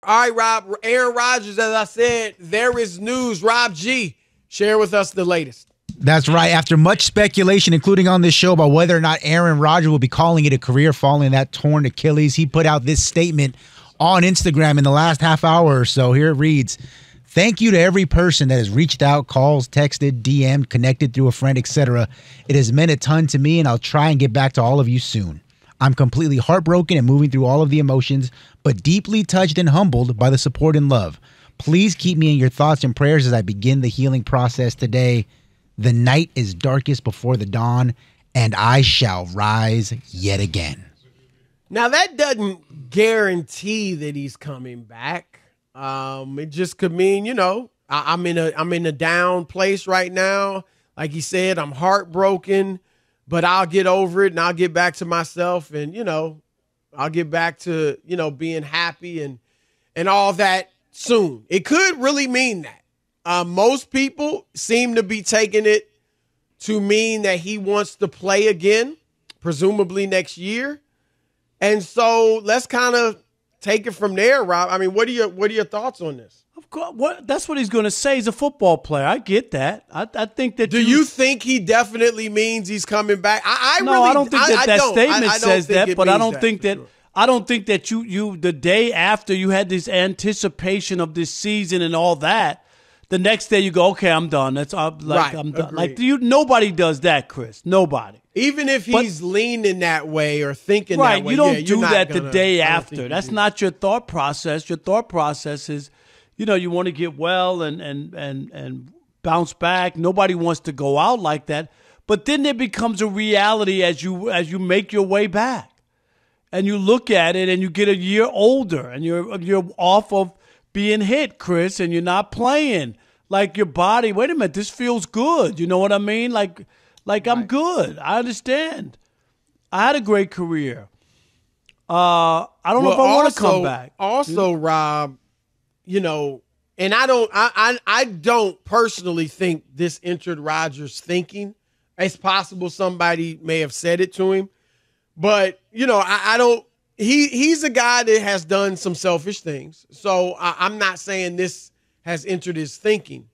All right, Rob. Aaron Rodgers, as I said, there is news. Rob G, share with us the latest. That's right. After much speculation, including on this show, about whether or not Aaron Rodgers will be calling it a career following that torn Achilles, he put out this statement on Instagram in the last half hour or so. Here it reads, "Thank you to every person that has reached out, calls, texted, DM'd, connected through a friend, etc. It has meant a ton to me, and I'll try and get back to all of you soon. I'm completely heartbroken and moving through all of the emotions, but deeply touched and humbled by the support and love. Please keep me in your thoughts and prayers as I begin the healing process today. The night is darkest before the dawn, and I shall rise yet again." Now, that doesn't guarantee that he's coming back. It just could mean, I'm in a down place right now. Like he said, I'm heartbroken, but I'll get over it and I'll get back to myself, and I'll get back to being happy and all that soon. It could really mean that. Most people seem to be taking it to mean that he wants to play again, presumably next year. And so let's kind of take it from there, Rob. I mean, what are your thoughts on this? Of course, that's what he's going to say. He's a football player. I get that. I think that. Do you think he definitely means he's coming back? I don't think that statement says that. But I don't think that. Sure. I don't think that you the day after you had this anticipation of this season and all that. The next day you go, okay, I'm done. That's I'm done. Agreed. Like nobody does that, Chris. Nobody. Even if he's leaning that way or thinking that way. You don't do that the day after. That's not your thought process. Your thought process is, you want to get well and bounce back. Nobody wants to go out like that. But then there becomes a reality as you make your way back. And you look at it and you get a year older and you're off of being hit, Chris, and you're not playing. Like your body, wait a minute, this feels good. You know what I mean? Like right. I'm good. I understand. I had a great career. I don't know if I want to come back. Also, Rob, and I don't personally think this entered Rodgers' thinking. It's possible somebody may have said it to him. But, I don't. He's a guy that has done some selfish things. So I'm not saying this has entered his thinking.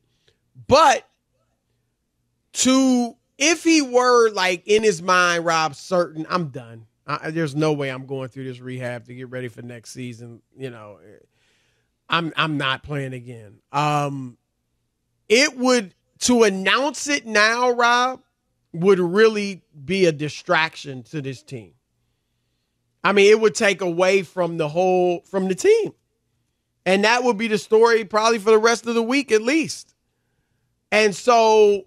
But if he were like in his mind, Rob, certain, I'm done. There's no way I'm going through this rehab to get ready for next season. I'm not playing again. It would, to announce it now, Rob, would really be a distraction to this team. I mean, it would take away from the team. And that would be the story probably for the rest of the week at least. And so,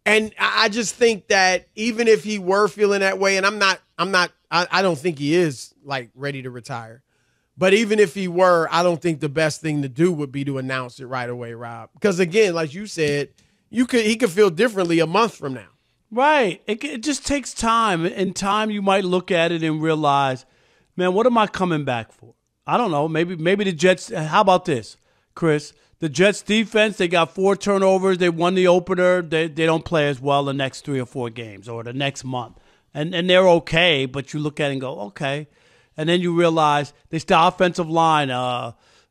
and I just think that even if he were feeling that way, and I don't think he is like ready to retire. But even if he were, I don't think the best thing to do would be to announce it right away, Rob. Because again, like you said, he could feel differently a month from now. Right. It just takes time. In time, you might look at it and realize, man, what am I coming back for? I don't know. Maybe the Jets. How about this, Chris? The Jets defense, they got 4 turnovers. They won the opener. They don't play as well the next 3 or 4 games or the next month. And they're okay, but you look at it and go, okay. And then you realize the offensive line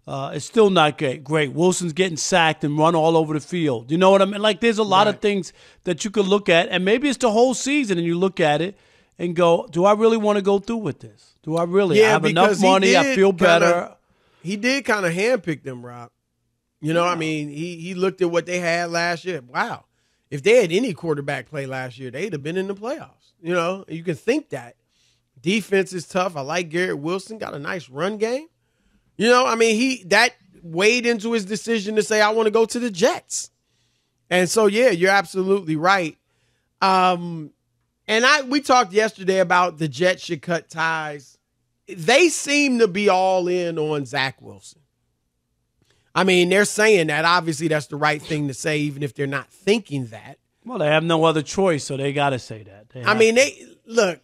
is still not great. Wilson's getting sacked and run all over the field. You know what I mean? Like there's a lot of things that you could look at, and maybe it's the whole season, and you look at it and go, do I really want to go through with this? Do I really? I have enough money. I feel better. He did kind of handpick them, Rob. I mean, he looked at what they had last year. Wow. If they had any quarterback play last year, they'd have been in the playoffs. You can think that. Defense is tough. I like Garrett Wilson. Got a nice run game. I mean, that weighed into his decision to say, I want to go to the Jets. And so, yeah, you're absolutely right. And we talked yesterday about the Jets should cut ties. They seem to be all in on Zach Wilson. I mean, they're saying that. Obviously, that's the right thing to say, even if they're not thinking that. Well, they have no other choice, so they got to say that. Look,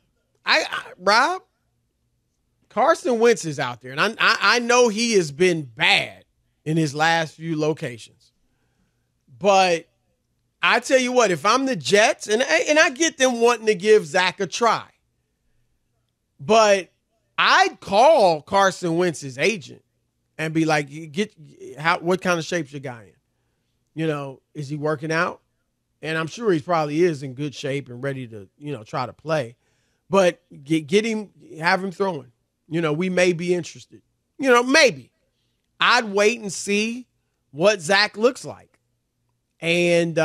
Rob, Carson Wentz is out there, and I know he has been bad in his last few locations. But I tell you what, if I'm the Jets, and I get them wanting to give Zach a try, but I'd call Carson Wentz's agent and be like, what kind of shape's your guy in? You know, is he working out? And I'm sure he probably is in good shape and ready to, try to play. But get him, have him throwing. You know, we may be interested. You know, maybe. I'd wait and see what Zach looks like. And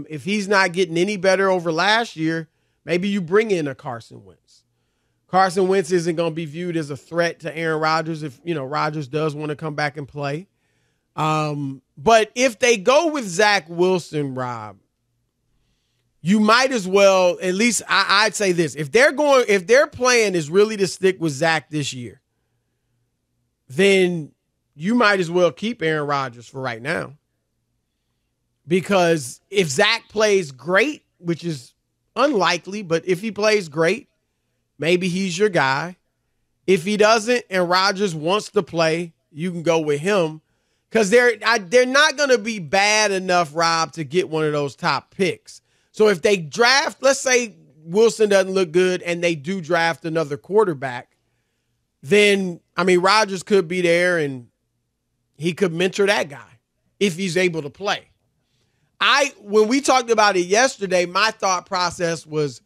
if he's not getting any better over last year, maybe you bring in a Carson Wentz. Carson Wentz isn't going to be viewed as a threat to Aaron Rodgers if, Rodgers does want to come back and play. But if they go with Zach Wilson, Rob, you might as well, at least I'd say this. If their plan is really to stick with Zach this year, then you might as well keep Aaron Rodgers for right now. Because if Zach plays great, which is unlikely, but if he plays great, maybe he's your guy. If he doesn't and Rodgers wants to play, you can go with him. Because they're not going to be bad enough, Rob, to get one of those top picks. So if they draft, let's say Wilson doesn't look good and they do draft another quarterback, then, Rodgers could be there and he could mentor that guy if he's able to play. When we talked about it yesterday, my thought process was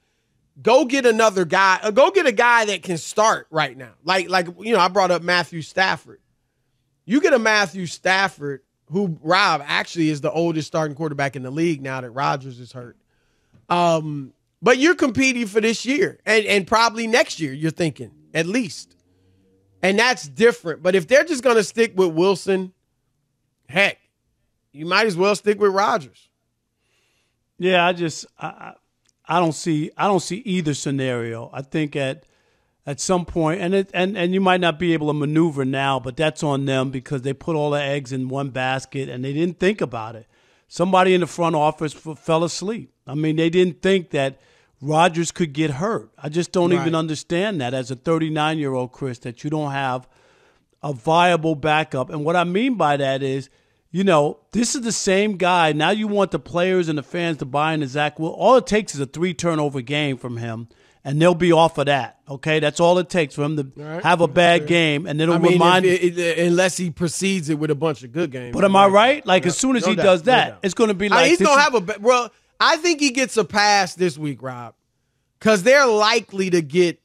go get another guy, go get a guy that can start right now. Like I brought up Matthew Stafford. You get a Matthew Stafford who, Rob, actually is the oldest starting quarterback in the league now that Rodgers is hurt. But you're competing for this year and probably next year, you're thinking, at least. And that's different. But if they're just going to stick with Wilson, heck, you might as well stick with Rodgers. Yeah, I don't see either scenario. I think at some point, and you might not be able to maneuver now, but that's on them because they put all the eggs in one basket and they didn't think about it. Somebody in the front office fell asleep. They didn't think that Rodgers could get hurt. I just don't even understand that as a 39-year-old, Chris, that you don't have a viable backup. And what I mean by that is, this is the same guy. Now you want the players and the fans to buy into Zach. Well, all it takes is a 3-turnover game from him, and they'll be off of that. Okay, that's all it takes for him to have a bad game, and it'll remind. Unless he precedes it with a bunch of good games. But am I right? Like as soon as he does that, it's going to be like he's going to have a. Well, I think he gets a pass this week, Rob, because they're likely to get.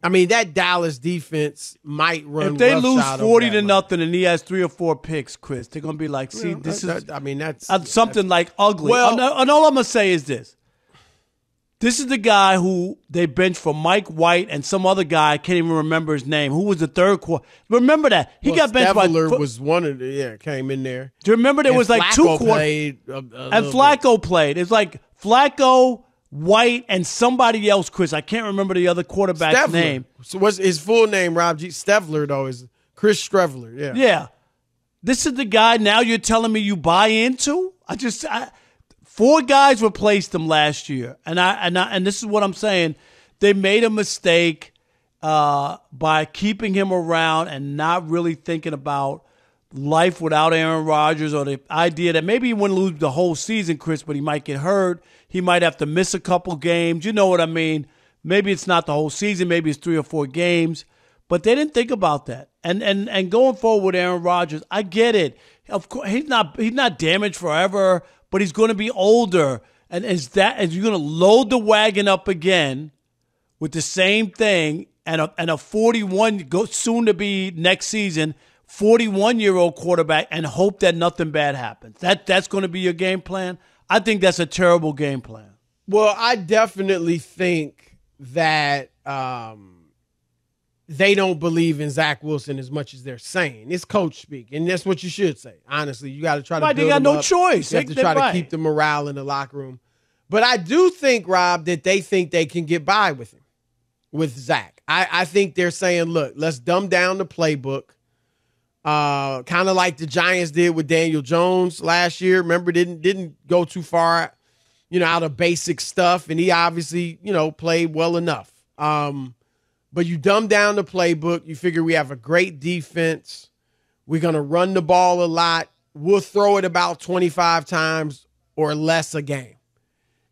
That Dallas defense might run. If they lose 40-0 and he has 3 or 4 picks, Chris, they're going to be like, "See, this is." That's something like ugly. Well, and all I'm going to say is this. This is the guy who they benched for Mike White and some other guy. I can't even remember his name. Who was the third quarter? Remember that he got benched by. Was one of the came in there. Do you remember there was like Flacco 2 quarters? And Flacco played. It's like Flacco, White, and somebody else. Chris, I can't remember the other quarterback's name. So what's his full name? Rob G. Stevler though is Chris Strevler. Yeah. Yeah. This is the guy now you're telling me you buy into? 4 guys replaced him last year, and this is what I'm saying. They made a mistake by keeping him around and not really thinking about life without Aaron Rodgers or the idea that maybe he wouldn't lose the whole season, Chris, but he might get hurt. He might have to miss a couple games. You know what I mean? Maybe it's not the whole season. Maybe it's 3 or 4 games. But they didn't think about that. And going forward with Aaron Rodgers, I get it. Of course, he's not damaged forever, but he's going to be older. And you're going to load the wagon up again with the same thing and a 41 soon to be next season 41-year-old quarterback and hope that nothing bad happens. That's going to be your game plan. I think that's a terrible game plan. Well, I definitely think that they don't believe in Zach Wilson as much as they're saying. It's coach speak, and that's what you should say. Honestly, you got to try to build they got no choice. You have to try to keep the morale in the locker room. But I do think, Rob, that they think they can get by with him, with Zach. I think they're saying, look, let's dumb down the playbook. Kind of like the Giants did with Daniel Jones last year. Remember, didn't go too far, out of basic stuff, and he obviously, played well enough. But you dumb down the playbook. You figure we have a great defense. We're going to run the ball a lot. We'll throw it about 25 times or less a game.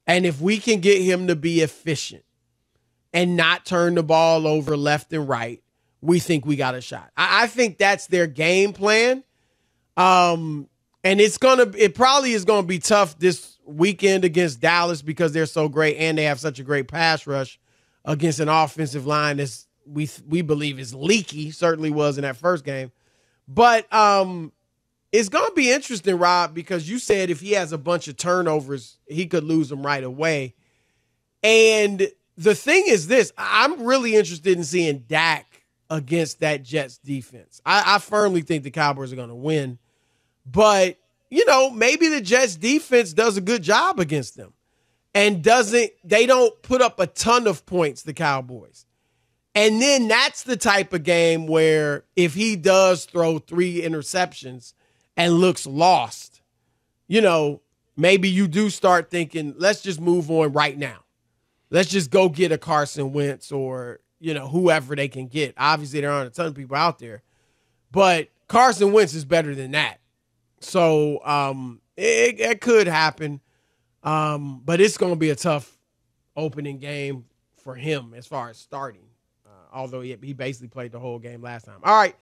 And if we can get him to be efficient and not turn the ball over left and right, we think we got a shot. I think that's their game plan. And it probably is gonna be tough this weekend against Dallas because they're so great and they have such a great pass rush against an offensive line that's we believe is leaky. Certainly was in that first game. But it's going to be interesting, Rob, because you said if he has a bunch of turnovers, he could lose them right away. And the thing is this, I'm really interested in seeing Dak against that Jets defense. I firmly think the Cowboys are going to win. But, maybe the Jets defense does a good job against them and they don't put up a ton of points, the Cowboys. And then that's the type of game where if he does throw 3 interceptions and looks lost, maybe you do start thinking, let's just move on right now. Let's just go get a Carson Wentz or, whoever they can get. Obviously, there aren't a ton of people out there. But Carson Wentz is better than that. So it could happen. But it's going to be a tough opening game for him as far as starting. Although he basically played the whole game last time. All right.